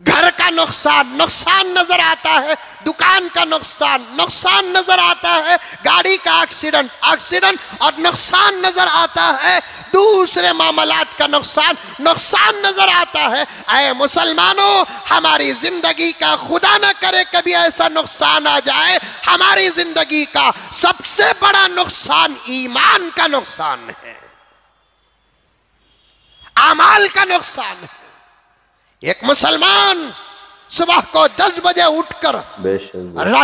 घर का नुकसान नजर आता है, दुकान का नुकसान नजर आता है, गाड़ी का एक्सीडेंट और नुकसान नजर आता है, दूसरे मामलात का नुकसान नजर आता है। ऐ मुसलमानों, हमारी जिंदगी का खुदा न करे कभी ऐसा नुकसान आ जाए, हमारी जिंदगी का सबसे बड़ा नुकसान ईमान का नुकसान है, आमाल का नुकसान है। एक मुसलमान सुबह को 10 बजे उठकर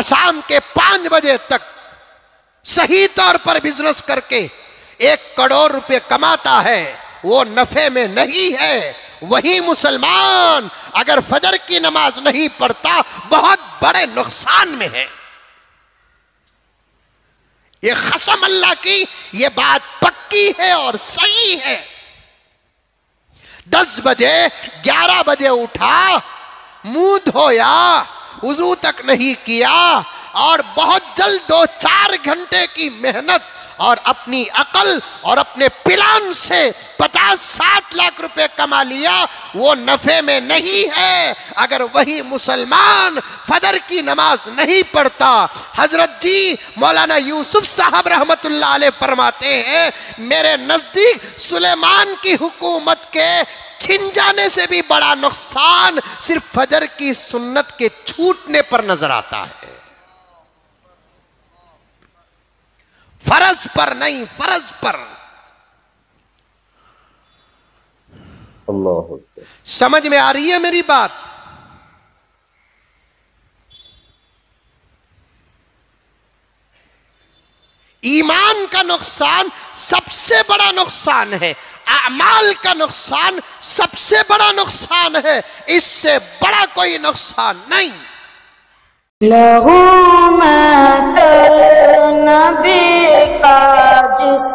शाम के 5 बजे तक सही तौर पर बिजनेस करके 1 करोड़ रुपए कमाता है, वो नफे में नहीं है। वही मुसलमान अगर फजर की नमाज नहीं पढ़ता, बहुत बड़े नुकसान में है। ये कसम अल्लाह की, ये बात पक्की है और सही है। 10 बजे 11 बजे उठा, मुंह धोया, वुजू तक नहीं किया और बहुत जल्द 2-4 घंटे की मेहनत और अपनी अकल और अपने प्लान से 50-60 लाख रुपए कमा लिया, वो नफे में नहीं है। अगर वही मुसलमान फजर की नमाज नहीं पढ़ता, हजरत जी मौलाना यूसुफ साहब रहमतुल्लाह अलैह फरमाते हैं, मेरे नजदीक सुलेमान की हुकूमत के छिन जाने से भी बड़ा नुकसान सिर्फ फजर की सुन्नत के छूटने पर नजर आता है, फर्ज पर नहीं, फर्ज पर। अल्लाह, समझ में आ रही है मेरी बात? ईमान का नुकसान सबसे बड़ा नुकसान है, अमाल का नुकसान सबसे बड़ा नुकसान है, इससे बड़ा कोई नुकसान नहीं। लहू नबी का जिस